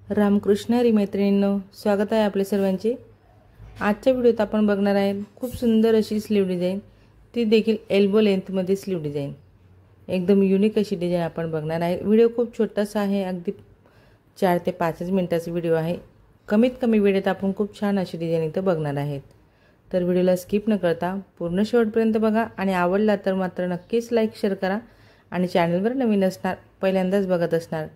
रामकृष्ण हरी मैत्रिणींनो, स्वागत आहे आपले सर्वांचे। आजच्या व्हिडिओत आपण बघणार आहे खूप सुंदर अशी स्लीव डिझाइन, ती देखील एल्बो लेंथ मध्ये स्लीव डिझाइन। एकदम युनिक अशी डिझाइन आपण बघणार आहे। व्हिडिओ खूप छोटासा आहे, अगदी 4 ते 5 मिनिटाचा व्हिडिओ आहे। कमीत कमी वेळेत आपण खूप छान अशी डिझाइन इथे बघणार आहेत। तर व्हिडिओला स्किप न करता पूर्ण शेवटपर्यंत बघा आणि आवडला तर मात्र नक्कीच लाईक शेअर करा आणि चॅनलवर नवीन असणार, पहिल्यांदाच बघत असणार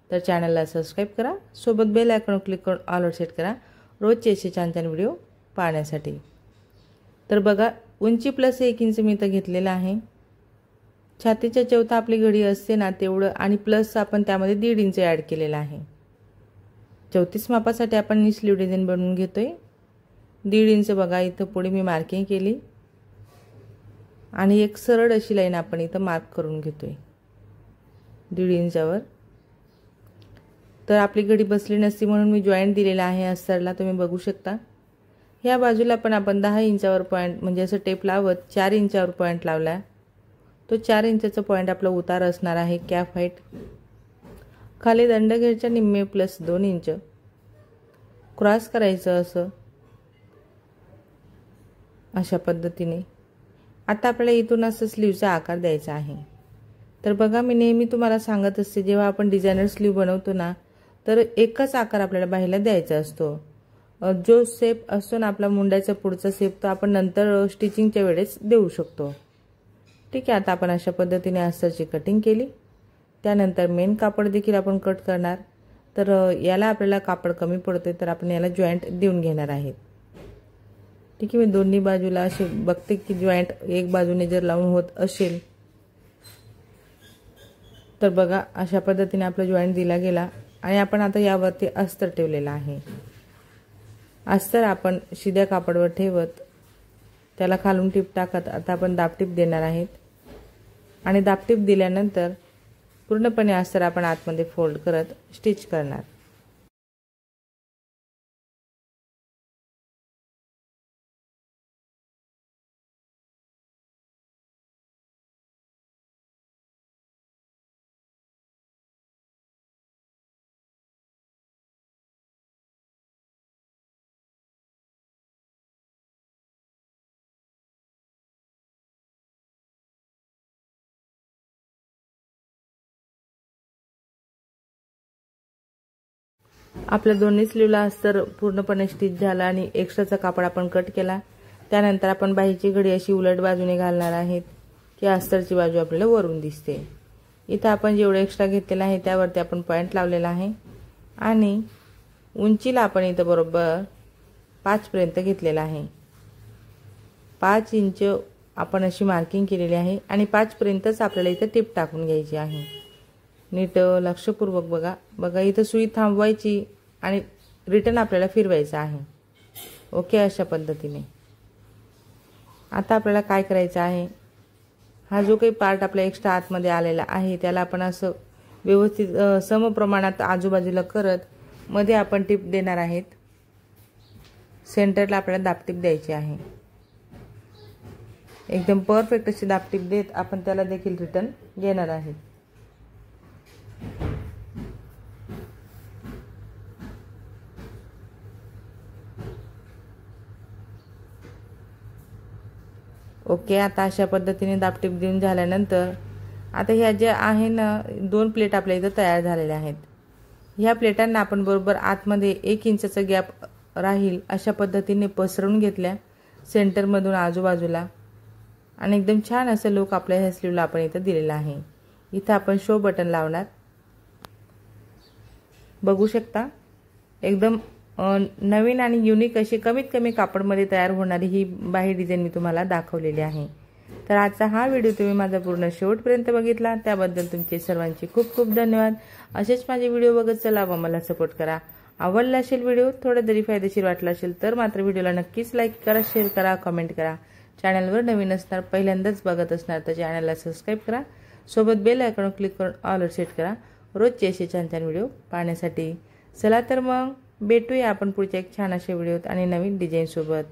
तर चॅनलला सबस्क्राइब करा, सोबत बेल आयकॉन क्लिक करून ऑल वर सेट करा रोजचे असे छान छान व्हिडिओ पाहण्यासाठी। तर बघा, उंची प्लस 1 इंच मी इथे घेतलेला आहे। छातीच्या चौथा आपली घडी असते ना तेवढं आणि प्लस आपण त्यामध्ये 1.5 इंच ॲड केलेला आहे। 34 मापासाठी आपण ही स्लीव डिझाइन बनवून घेतोय। 1.5 इंच बघा इथं पुढे मी मार्किंग केली आणि एक सरळ अशी लाईन आपण इथं मार्क करून घेतोय 1.5 इंचावर। तर आपली घडी बसली नसती म्हणून मी जॉइंट दिलेला आहे अस्तरला, तुम्ही बघू शकता। ह्या बाजूला पण आपण 10 इंचावर पॉइंट म्हणजे असं टेप लावत 4 इंचावर पॉइंट लावला। तो 4 इंचाचा पॉइंट आपला उतार असणार आहे कॅप हाईट। खाली दंडघेरच्या निम्मे प्लस 2 इंच क्रॉस करायचं असं अशा पद्धतीने। आता आपल्याला इथून असं स्लीवचा आकार द्यायचा आहे। तर बघा, मी नेहमी तुम्हाला सांगत असते जेव्हा आपण डिझायनर स्लीव बनवतो ना तर एकच आकार आपल्याला बाहेरला द्यायचा असतो। जो शेप असतो ना आपला मुंड्याचा पुढचा शेप तो आपण नंतर स्टिचिंगच्या वेळेस देऊ शकतो। ठीक आहे, आता आपण अशा पद्धतीने अस्तरची कटिंग केली। त्यानंतर मेन कापड देखील आपण कट करणार। तर याला आपल्याला कापड कमी पडते तर आपण याला जॉइंट देऊन घेणार आहेत। ठीक आहे, मी दोन्ही बाजूला असे बघते की जॉइंट एक बाजूने जर लावून होत असेल तर बघा अशा पद्धतीने आपला जॉइंट दिला गेला आणि आपण आता यावरती अस्तर ठेवलेला आहे। अस्तर आपण शिद्या कापडावर ठेवत त्याला खालून टिप टाकत आता आपण दाबटीप देणार आहेत आणि दाबटीप दिल्यानंतर पूर्णपणे अस्तर आपण आतमध्ये फोल्ड करत स्टिच करणार। आपल्या दोन्ही स्लीवला अस्तर पूर्णपणे स्टिच झाला आणि एक्स्ट्राचा कापड आपण कट केला। त्यानंतर आपण बाहीची घडी अशी उलट बाजूने घालणार आहेत की अस्तरची बाजू आपल्याला वरून दिसते। इथं आपण जेवढे एक्स्ट्रा घेतलेला आहे त्यावरती आपण पॉइंट लावलेला आहे आणि उंचीला आपण इथं बरोबर 5 पर्यंत घेतलेला आहे। 5 इंच आपण अशी मार्किंग केलेली आहे आणि 5 पर्यंतच आपल्याला इथं टिप टाकून घ्यायची आहे। नीट लक्षपूर्वक बघा। बघा इथं सुई थांबवायची आणि रिटर्न आपल्याला फिरवायचं आहे। ओके, अशा पद्धतीने। आता आपल्याला काय करायचं आहे, हा जो काही पार्ट आपला एक्स्ट्रा आतमध्ये आलेला आहे त्याला आपण असं व्यवस्थित समप्रमाणात आजूबाजूला करत मध्ये आपण टिप देणार आहेत। सेंटरला आपल्याला दाबटीप द्यायची आहे। एकदम परफेक्ट अशी दाबटीप देत आपण त्याला देखील रिटर्न घेणार आहेत। ओके, आता अशा पद्धतीने दाबटीप देऊन झाल्यानंतर आता ह्या ज्या आहे ना 2 प्लेट आपल्या इथं तयार झालेल्या आहेत। ह्या प्लेटांना आपण बरोबर आतमध्ये 1 इंचचा गॅप राहील अशा पद्धतीने पसरवून घेतल्या सेंटरमधून आजूबाजूला आणि एकदम छान असं लुक आपल्या ह्या स्लीवला आपण इथं दिलेला आहे। इथं आपण शो बटन लावणार, बघू शकता। एकदम नवीन आणि युनिक अशी कमीत कमी कापडमध्ये तयार होणारी ही बाही डिझाइन मी तुम्हाला दाखवलेली आहे। तर आजचा हा व्हिडिओ तुम्ही माझा पूर्ण शेवटपर्यंत बघितला त्याबद्दल तुमचे सर्वांचे खूप खूप धन्यवाद। असेच माझे व्हिडिओ बघत चला व मला सपोर्ट करा। आवडला असेल व्हिडिओ, थोडा जरी फायदेशीर वाटला असेल तर मात्र व्हिडिओला नक्कीच लाईक करा, शेअर करा, कमेंट करा। चॅनलवर नवीन असणार, पहिल्यांदाच बघत असणार तर चॅनलला सबस्क्राइब करा, सोबत बेल आयकॉन क्लिक करून ऑल वर सेट करा रोजचे असे छान छान व्हिडिओ पाहण्यासाठी। चला तर मग भेटूया आपण पुढच्या एक छान अशा व्हिडिओत आणि नवीन डिझाइन सोबत।